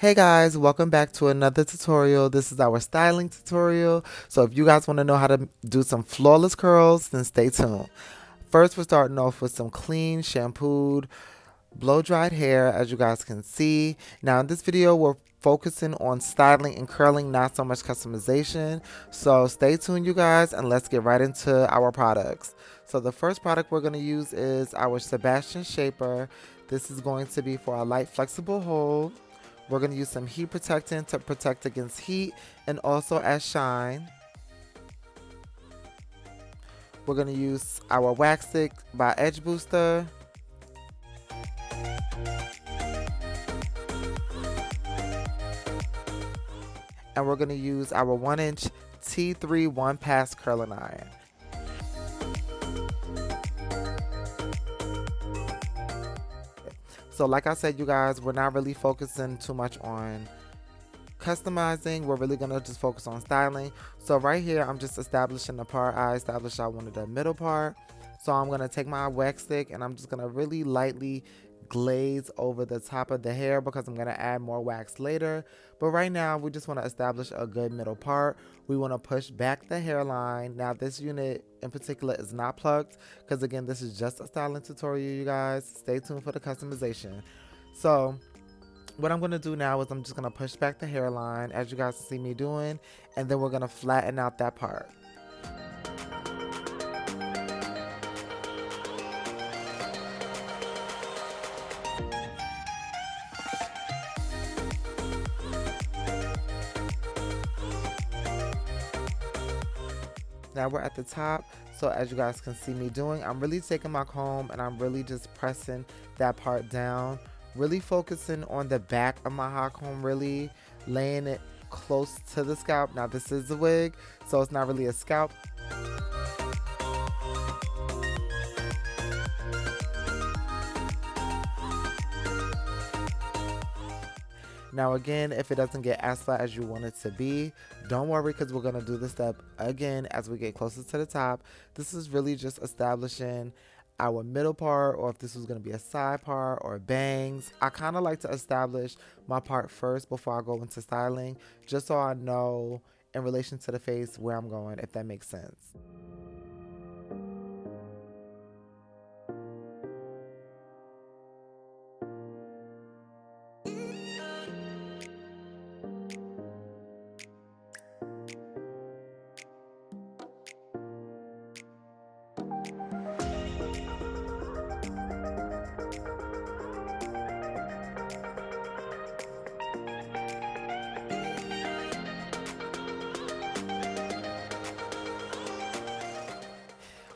Hey guys, welcome back to another tutorial. This is our styling tutorial. So if you guys want to know how to do some flawless curls, then stay tuned. First, we're starting off with some clean, shampooed, blow-dried hair, as you guys can see. Now in this video, we're focusing on styling and curling, not so much customization. So stay tuned, you guys, and let's get right into our products. So the first product we're going to use is our Sebastian Shaper. This is going to be for a light, flexible hold. We're going to use some heat protectant to protect against heat and also as shine. We're going to use our wax stick by Edge Booster. And we're going to use our 1-inch T3 one-pass curling iron. So like I said, you guys, we're not really focusing too much on customizing. We're really gonna just focus on styling. So right here, I'm just establishing the part I established. I wanted the middle part. So I'm gonna take my wax stick and I'm just gonna really lightly glaze over the top of the hair because I'm gonna add more wax later. But right now, we just wanna establish a good middle part. We wanna push back the hairline. Now this unit in particular is not plucked because again, this is just a styling tutorial, you guys. Stay tuned for the customization. So what I'm going to do now is I'm just going to push back the hairline as you guys see me doing, and then we're going to flatten out that part. Now we're at the top, so as you guys can see me doing, I'm really taking my comb and I'm really just pressing that part down, really focusing on the back of my hot comb, really laying it close to the scalp. Now this is a wig, so it's not really a scalp. Now again, if it doesn't get as flat as you want it to be, don't worry because we're going to do this step again as we get closer to the top. This is really just establishing our middle part, or if this was going to be a side part or bangs. I kind of like to establish my part first before I go into styling, just so I know in relation to the face where I'm going, if that makes sense.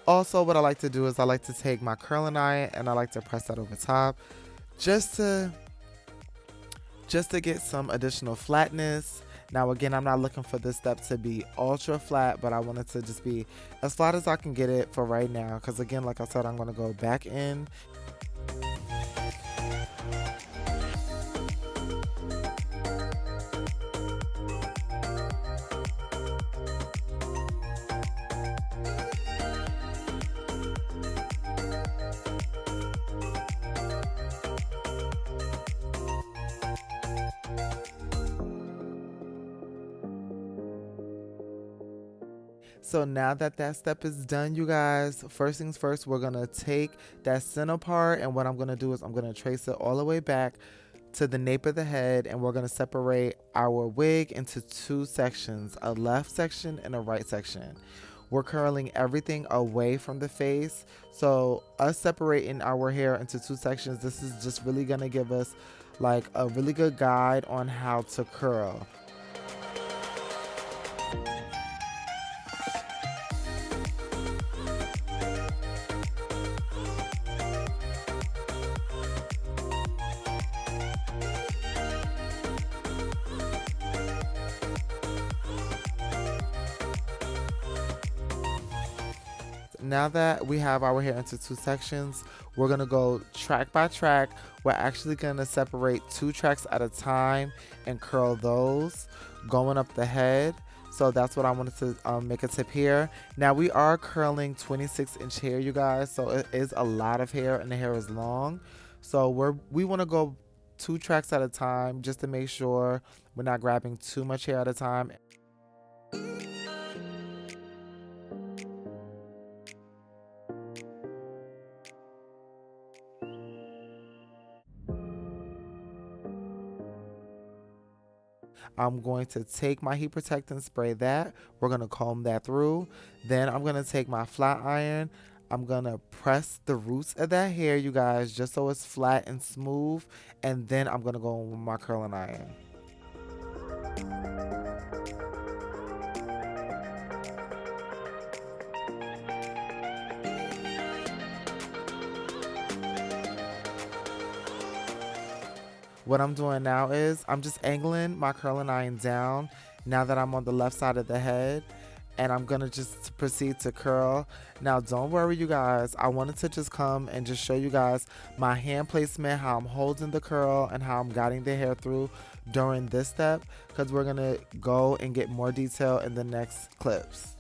Also, what I like to do is I like to take my curling iron and I like to press that over top just to get some additional flatness. Now again, I'm not looking for this step to be ultra flat, but I want it to just be as flat as I can get it for right now, because again, like I said, I'm going to go back in. So now that that step is done, you guys, first things first, we're going to take that center part, and what I'm going to do is I'm going to trace it all the way back to the nape of the head, and we're going to separate our wig into two sections, a left section and a right section. We're curling everything away from the face, so us separating our hair into two sections, this is just really going to give us like a really good guide on how to curl. Now that we have our hair into two sections, we're going to go track by track. We're actually going to separate two tracks at a time and curl those going up the head. So that's what I wanted to make a tip here. Now we are curling 26-inch hair, you guys. So it is a lot of hair and the hair is long. So we want to go 2 tracks at a time just to make sure we're not grabbing too much hair at a time. I'm going to take my heat protectant, spray that. We're going to comb that through. Then I'm going to take my flat iron. I'm going to press the roots of that hair, you guys, just so it's flat and smooth. And then I'm going to go in with my curling iron. What I'm doing now is I'm just angling my curling iron down now that I'm on the left side of the head, and I'm gonna just proceed to curl. Now don't worry, you guys, I wanted to just come and just show you guys my hand placement, how I'm holding the curl and how I'm guiding the hair through during this step, because we're gonna go and get more detail in the next clips.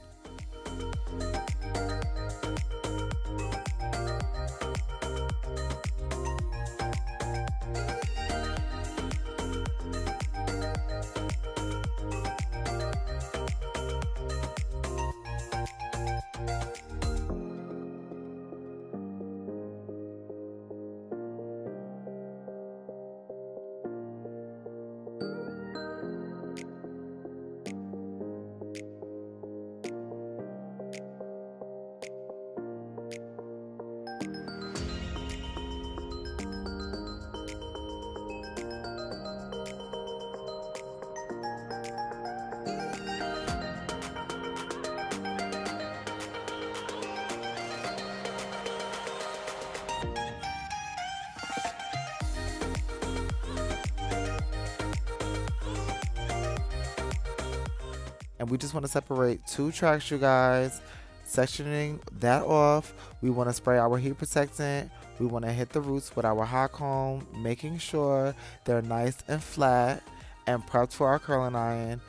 And we just want to separate 2 tracks, you guys. Sectioning that off, we want to spray our heat protectant. We want to hit the roots with our hot comb, making sure they're nice and flat and prepped for our curling iron.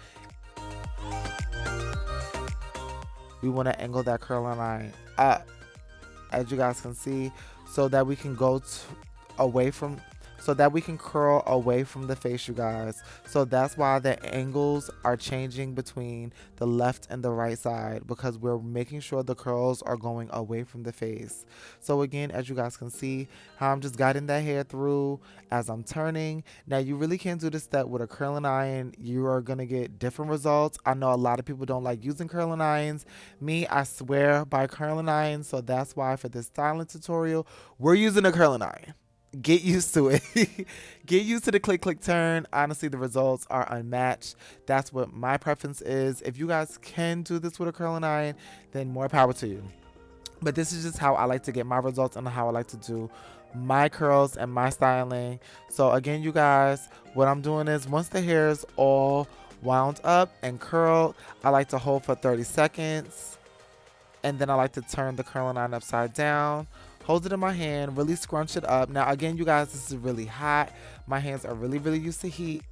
We want to angle that curling iron up, as you guys can see, so that we can go away from so that we can curl away from the face, you guys. So that's why the angles are changing between the left and the right side, because we're making sure the curls are going away from the face. So again, as you guys can see, how I'm just guiding that hair through as I'm turning. Now you really can't do this step with a curling iron. You are gonna get different results. I know a lot of people don't like using curling irons. Me, I swear by curling irons. So that's why for this styling tutorial, we're using a curling iron. Get used to it. Get used to the click, click, turn. Honestly, the results are unmatched. That's what my preference is. If you guys can do this with a curling iron, then more power to you. But this is just how I like to get my results and how I like to do my curls and my styling. So again, you guys, what I'm doing is once the hair is all wound up and curled, I like to hold for 30 seconds. And then I like to turn the curling iron upside down. Hold it in my hand, really scrunch it up. Now again, you guys, this is really hot. My hands are really, really used to heat.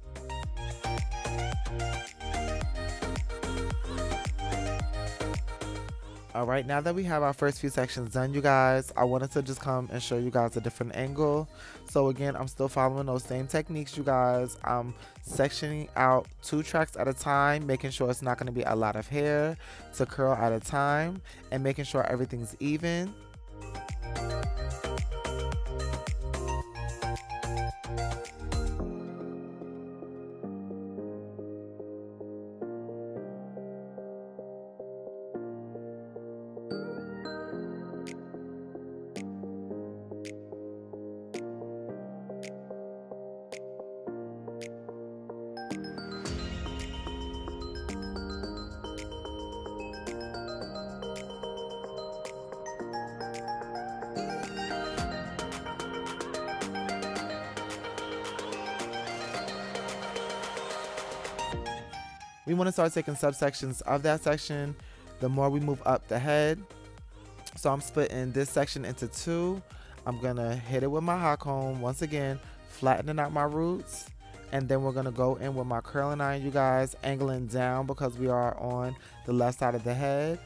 All right, now that we have our first few sections done, you guys, I wanted to just come and show you guys a different angle. So again, I'm still following those same techniques, you guys. I'm sectioning out 2 tracks at a time, making sure it's not going to be a lot of hair to curl at a time, and making sure everything's even. We want to start taking subsections of that section the more we move up the head. So I'm splitting this section into 2. I'm going to hit it with my hot comb once again, flattening out my roots. And then we're going to go in with my curling iron, you guys, angling down because we are on the left side of the head.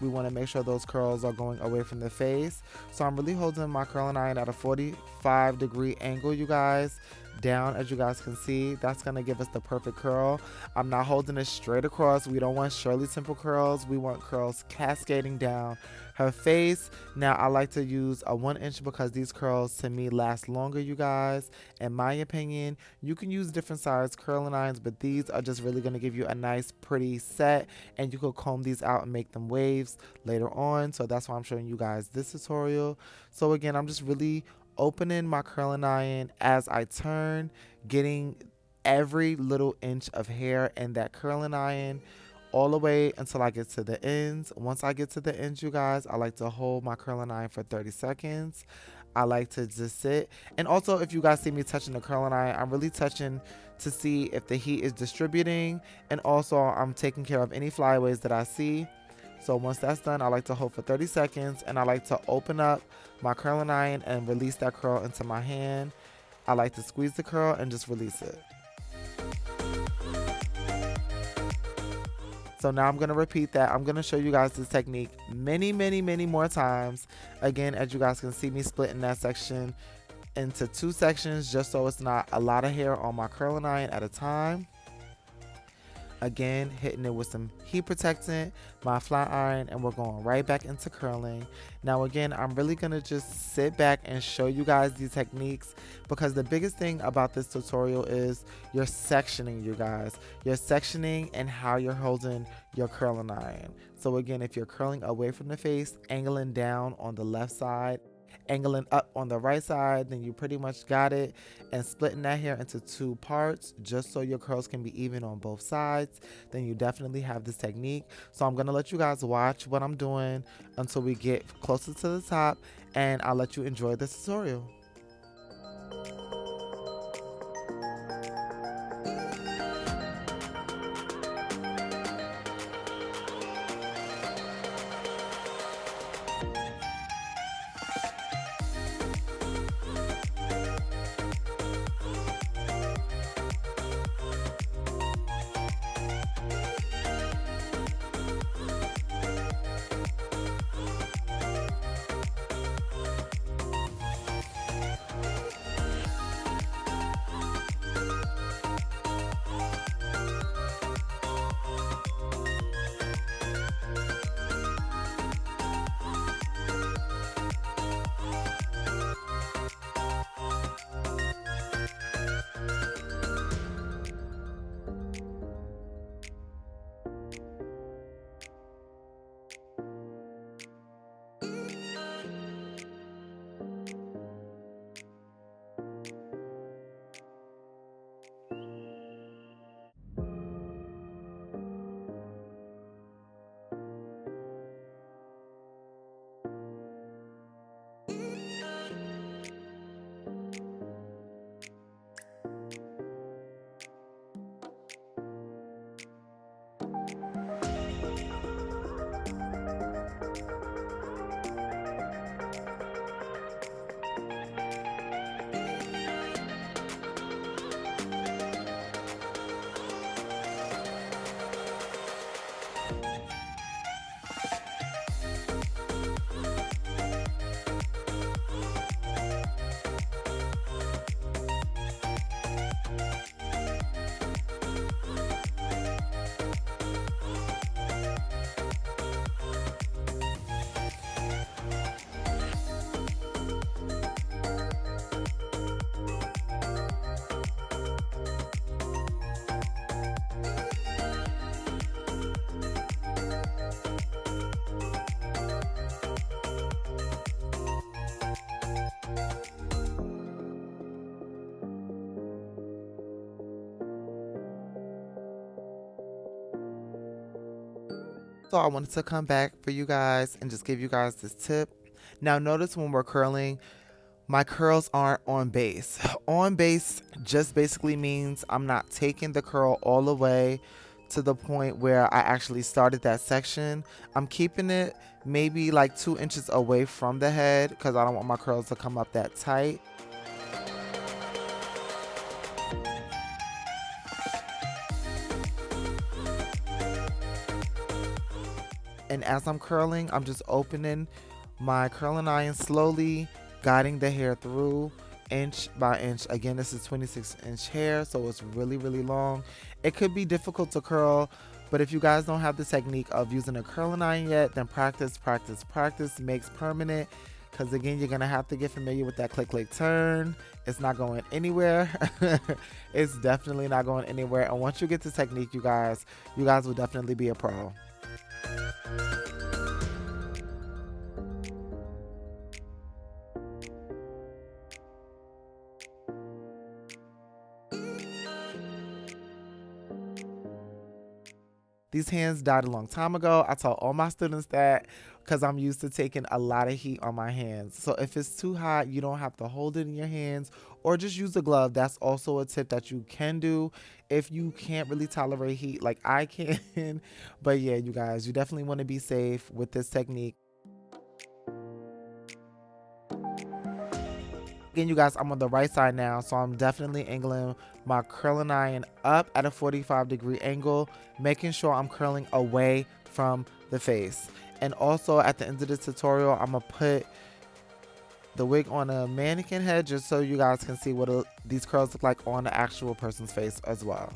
we want to make sure those curls are going away from the face. So I'm really holding my curling iron at a 45-degree angle, you guys, down. As you guys can see, that's going to give us the perfect curl. I'm not holding it straight across. We don't want Shirley Temple curls. We want curls cascading down her face. Now I like to use a 1-inch because these curls to me last longer, you guys. In my opinion, you can use different size curling irons, but these are just really going to give you a nice pretty set, and you could comb these out and make them waves later on. So that's why I'm showing you guys this tutorial. So again, I'm just really opening my curling iron as I turn, getting every little inch of hair in that curling iron all the way until I get to the ends. Once I get to the ends, you guys, I like to hold my curling iron for 30 seconds. I like to just sit. And also, if you guys see me touching the curling iron, I'm really touching to see if the heat is distributing. And also, I'm taking care of any flyaways that I see. So once that's done, I like to hold for 30 seconds. And I like to open up my curling iron and release that curl into my hand. I like to squeeze the curl and just release it. So now I'm going to repeat that. I'm going to show you guys this technique many more times. Again, as you guys can see me splitting that section into 2 sections just so it's not a lot of hair on my curling iron at a time. Again, hitting it with some heat protectant, my flat iron, and we're going right back into curling. Now again, I'm really going to just sit back and show you guys these techniques because the biggest thing about this tutorial is your sectioning, you guys. Your sectioning and how you're holding your curling iron. So again, if you're curling away from the face, angling down on the left side, angling up on the right side, then you pretty much got it. And splitting that hair into 2 parts just so your curls can be even on both sides, then you definitely have this technique. So I'm gonna let you guys watch what I'm doing until we get closer to the top, and I'll let you enjoy this tutorial. So I wanted to come back for you guys and just give you guys this tip. Now notice when we're curling, my curls aren't on base. On base just basically means I'm not taking the curl all the way to the point where I actually started that section. I'm keeping it maybe like 2 inches away from the head because I don't want my curls to come up that tight. And as I'm curling, I'm just opening my curling iron slowly, guiding the hair through inch by inch. Again, this is 26-inch hair, so it's really, really long. It could be difficult to curl, but if you guys don't have the technique of using a curling iron yet, then practice, practice, practice makes permanent. Because again, you're going to have to get familiar with that click, click, turn. It's not going anywhere. It's definitely not going anywhere. And once you get the technique, you guys will definitely be a pro. These hands died a long time ago. I told all my students that because I'm used to taking a lot of heat on my hands. So if it's too hot, you don't have to hold it in your hands or just use a glove. That's also a tip that you can do if you can't really tolerate heat like I can. But yeah, you guys, you definitely want to be safe with this technique. Again, you guys, I'm on the right side now, so I'm definitely angling my curling iron up at a 45-degree angle, making sure I'm curling away from the face. And also at the end of this tutorial, I'm gonna put the wig on a mannequin head just so you guys can see what these curls look like on the actual person's face as well.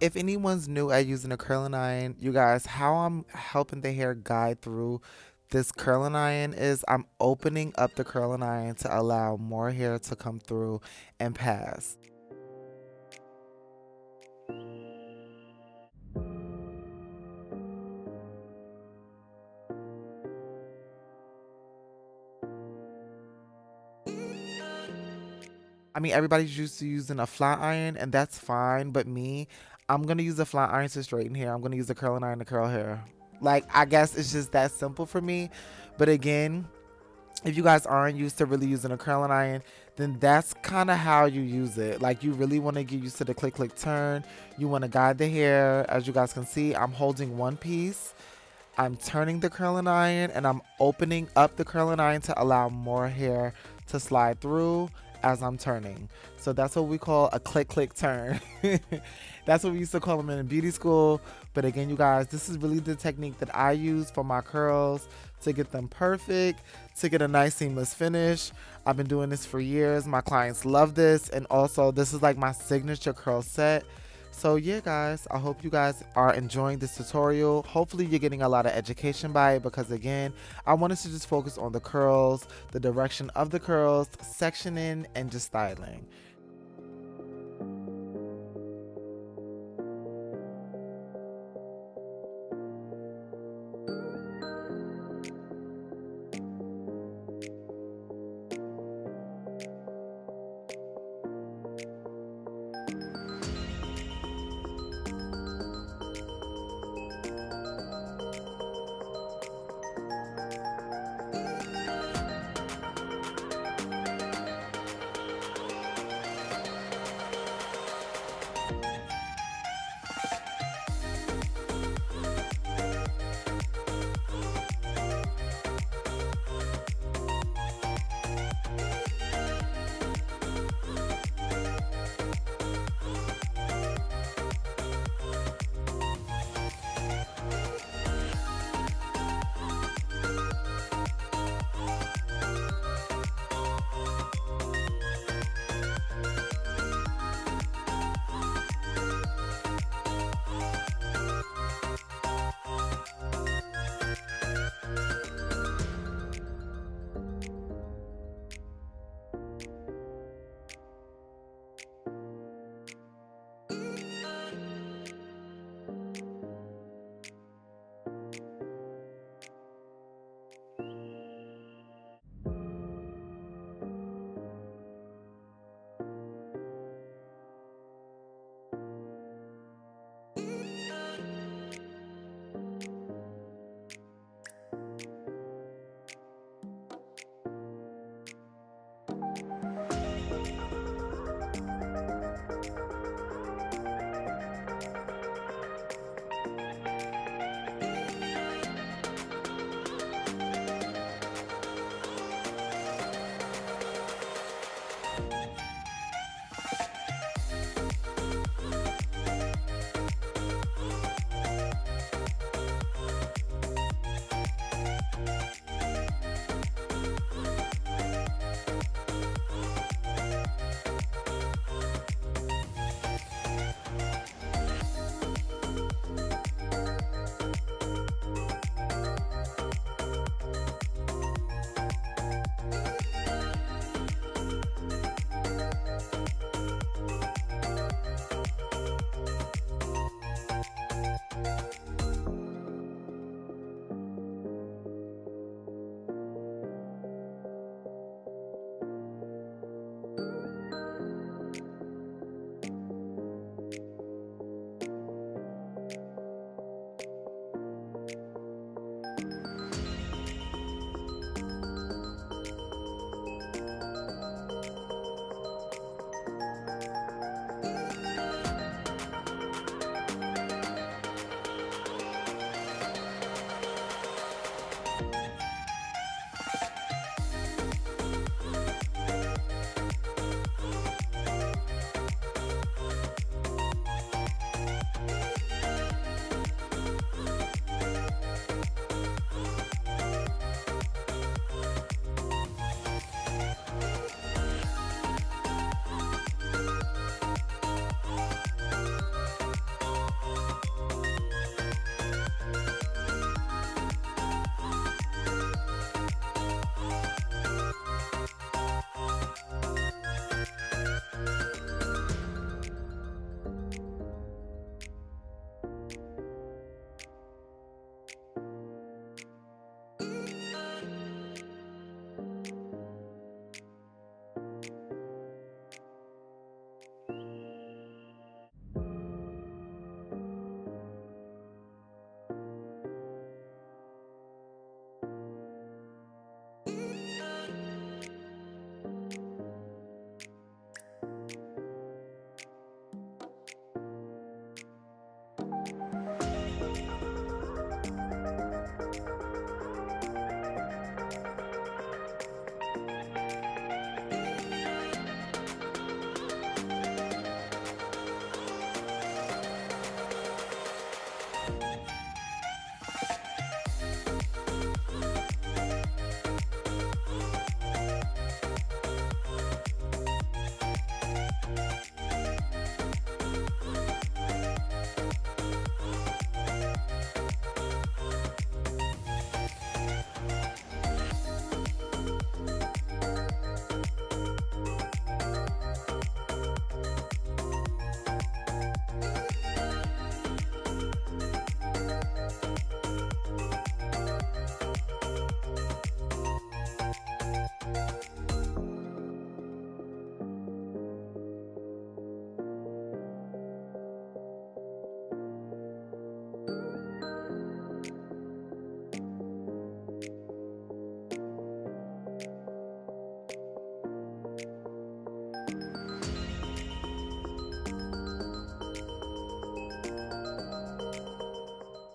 If anyone's new at using a curling iron, you guys, how I'm helping the hair guide through this curling iron is I'm opening up the curling iron to allow more hair to come through and pass. I mean, everybody's used to using a flat iron, and that's fine, but me, I'm going to use a flat iron to straighten hair. I'm going to use a curling iron to curl hair. Like, I guess it's just that simple for me. But again, if you guys aren't used to really using a curling iron, then that's kind of how you use it. Like, you really want to get used to the click, click, turn. You want to guide the hair. As you guys can see, I'm holding one piece. I'm turning the curling iron, and I'm opening up the curling iron to allow more hair to slide through as I'm turning. So that's what we call a click, click, turn. That's what we used to call them in beauty school. But again, you guys, this is really the technique that I use for my curls to get them perfect, to get a nice seamless finish. I've been doing this for years. My clients love this. And also, this is like my signature curl set. So yeah, guys, I hope you guys are enjoying this tutorial. Hopefully you're getting a lot of education by it, because again, I wanted to just focus on the curls, the direction of the curls, sectioning, and just styling.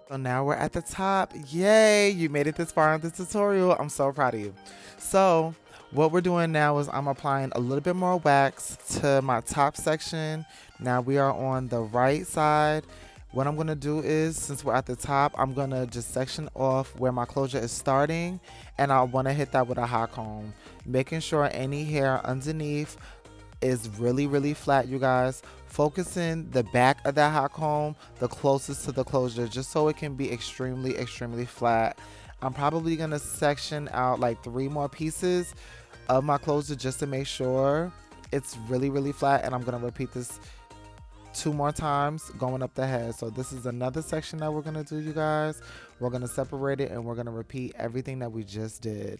So now we're at the top. Yay, you made it this far in this tutorial. I'm so proud of you. So what we're doing now is I'm applying a little bit more wax to my top section. Now we are on the right side. What I'm gonna do is, since we're at the top, I'm gonna just section off where my closure is starting, and I wanna hit that with a hot comb, making sure any hair underneath is really flat, you guys. Focusing the back of that hot comb the closest to the closure, just so it can be extremely flat. I'm probably gonna section out like 3 more pieces of my closure just to make sure it's really flat, and I'm gonna repeat this 2 more times going up the head. So this is another section that we're gonna do, you guys. We're gonna separate it and we're gonna repeat everything that we just did.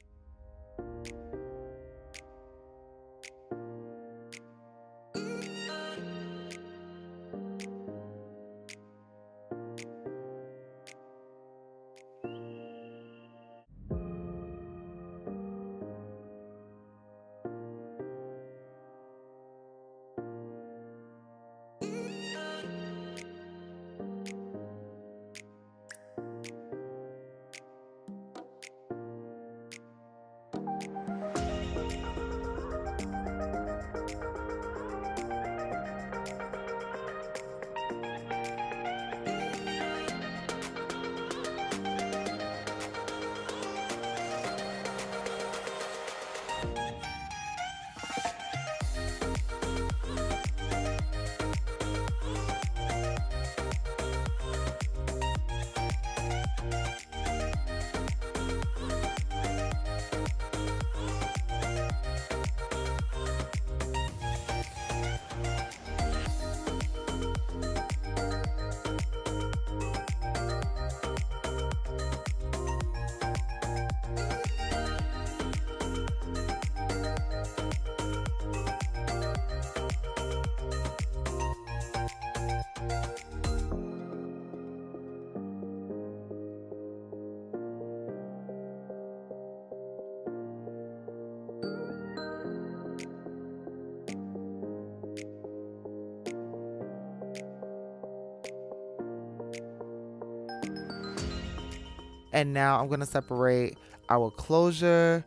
And now I'm gonna separate our closure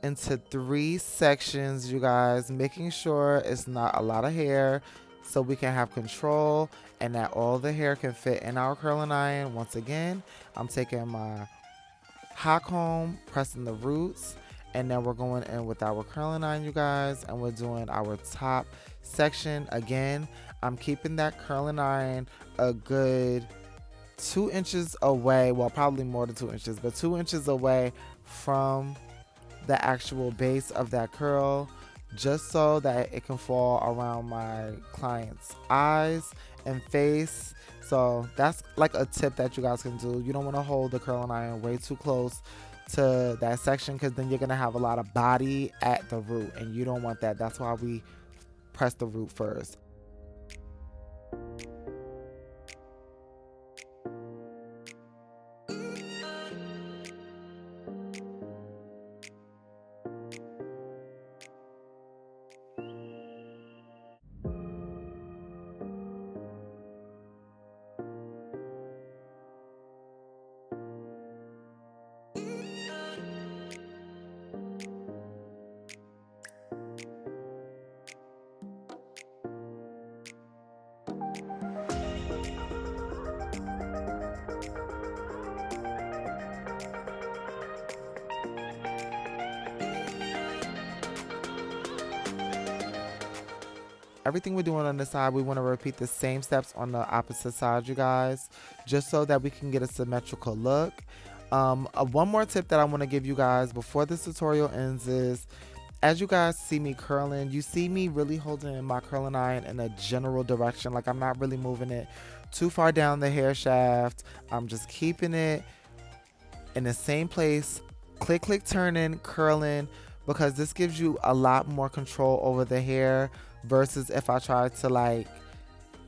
into 3 sections, you guys, making sure it's not a lot of hair so we can have control and that all the hair can fit in our curling iron. Once again, I'm taking my hot comb, pressing the roots, and then we're going in with our curling iron, you guys, and we're doing our top section. Again, I'm keeping that curling iron a good 2 inches away, well, probably more than 2 inches, but 2 inches away from the actual base of that curl, just so that it can fall around my client's eyes and face. So that's like a tip that you guys can do. You don't want to hold the curling iron way too close to that section, because then you're going to have a lot of body at the root, and you don't want that. That's why we press the root first. Everything we're doing on this side, we want to repeat the same steps on the opposite side, you guys, just so that we can get a symmetrical look. One more tip that I want to give you guys before this tutorial ends is, as you guys see me curling, you see me really holding my curling iron in a general direction. Like, I'm not really moving it too far down the hair shaft. I'm just keeping it in the same place, click, turning, curling, because this gives you a lot more control over the hair versus if I try to like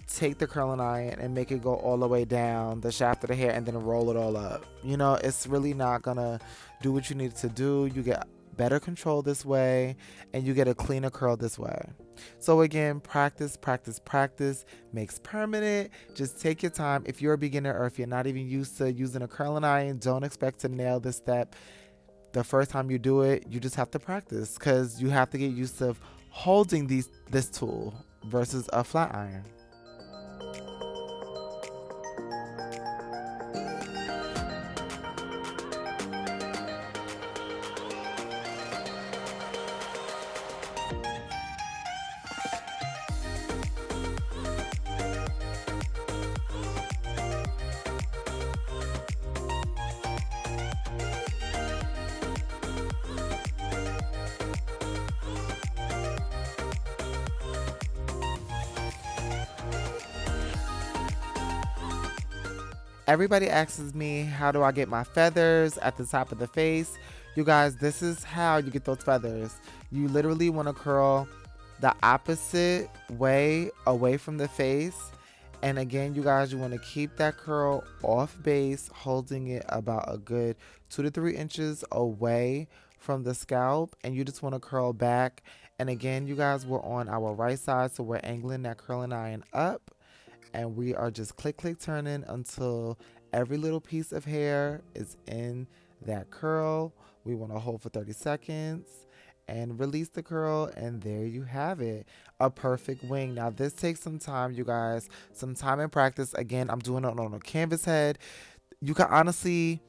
take the curling iron and make it go all the way down the shaft of the hair and then roll it all up. You know, it's really not gonna do what you need to do. You get better control this way, and you get a cleaner curl this way. So again, practice, practice, practice makes permanent. Just take your time. If you're a beginner or if you're not even used to using a curling iron, don't expect to nail this step the first time you do it. You just have to practice because you have to get used to holding this tool versus a flat iron. Everybody asks me, how do I get my feathers at the top of the face? You guys, this is how you get those feathers. You literally want to curl the opposite way away from the face. And again, you guys, you want to keep that curl off base, holding it about a good 2 to 3 inches away from the scalp. And you just want to curl back. And again, you guys, we're on our right side, so we're angling that curling iron up. And we are just click, click, turning until every little piece of hair is in that curl. We want to hold for 30 seconds and release the curl, and there you have it, a perfect wing. Now this takes some time, you guys, some time and practice. Again, I'm doing it on a canvas head. You can honestly,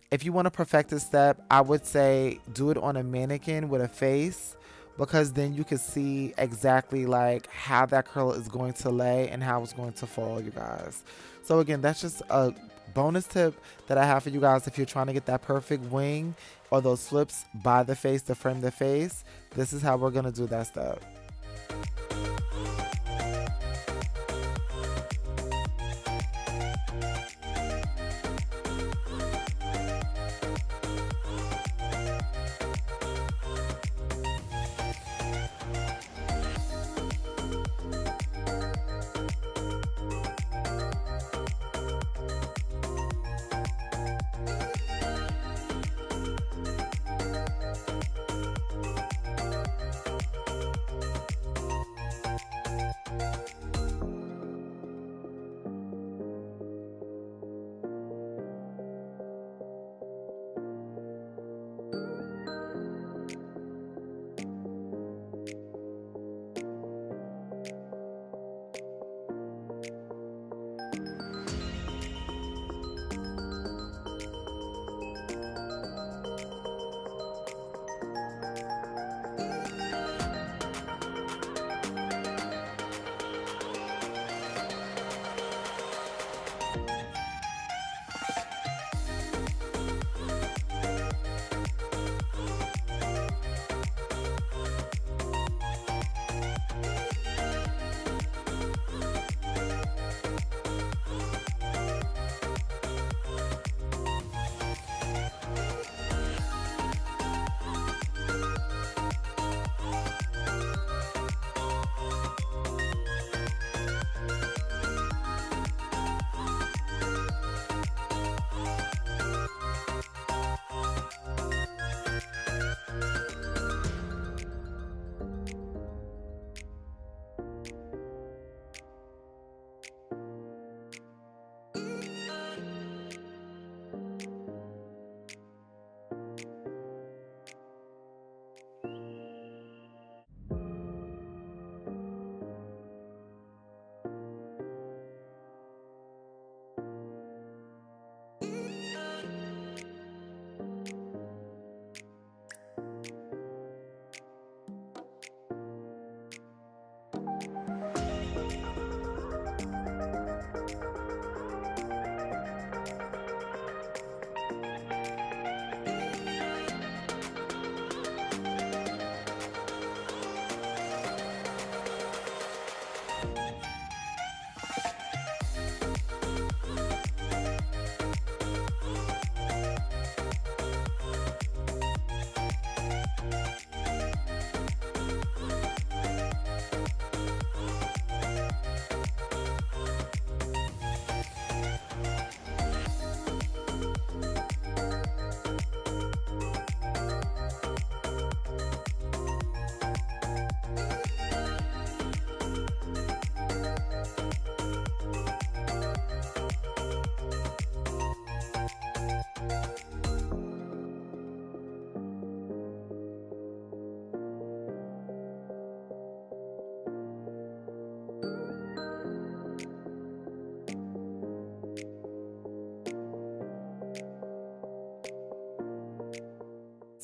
if you want to perfect this step, I would say do it on a mannequin with a face, because then you can see exactly like how that curl is going to lay and how it's going to fall, you guys. So again, that's just a bonus tip that I have for you guys if you're trying to get that perfect wing or those flips by the face to frame the face. This is how we're gonna do that step.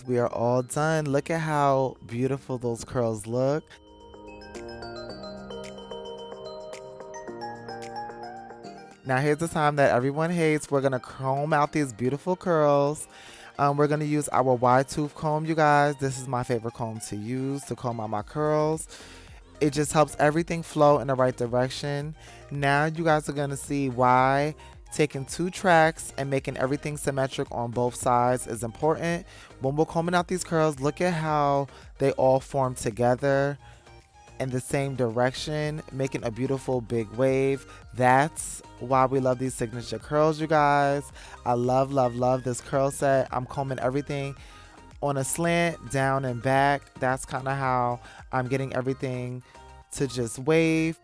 we are all done. Look at how beautiful those curls look. Now here's the time that everyone hates. We're gonna comb out these beautiful curls. We're gonna use our wide tooth comb, you guys. This is my favorite comb to use to comb out my curls. It just helps everything flow in the right direction. Now you guys are gonna see why taking 2 tracks and making everything symmetric on both sides is important. When we're combing out these curls, look at how they all form together in the same direction, making a beautiful big wave. That's why we love these signature curls, you guys. I love this curl set. I'm combing everything on a slant, down and back. That's kind of how I'm getting everything to just wave.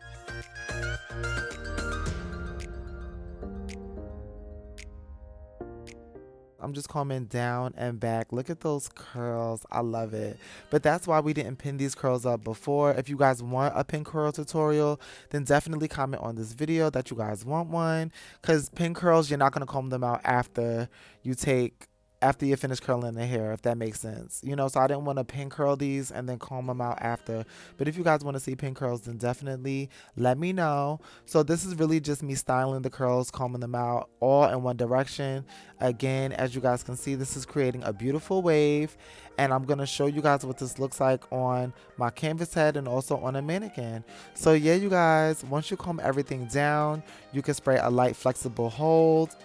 I'm just combing down and back. Look at those curls. I love it. But that's why we didn't pin these curls up before. If you guys want a pin curl tutorial, then definitely comment on this video that you guys want one. Because pin curls, you're not going to comb them out after you finish curling the hair, if that makes sense. You know, so I didn't want to pin curl these and then comb them out after. But if you guys want to see pin curls, then definitely let me know. So this is really just me styling the curls, combing them out all in one direction. Again, as you guys can see, this is creating a beautiful wave. And I'm going to show you guys what this looks like on my canvas head and also on a mannequin. So yeah, you guys, once you comb everything down, you can spray a light flexible hold.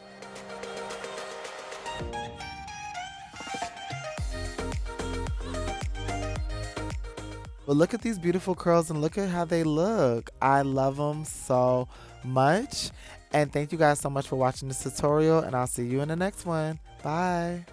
But look at these beautiful curls and look at how they look. I love them so much. And thank you guys so much for watching this tutorial, and I'll see you in the next one. Bye.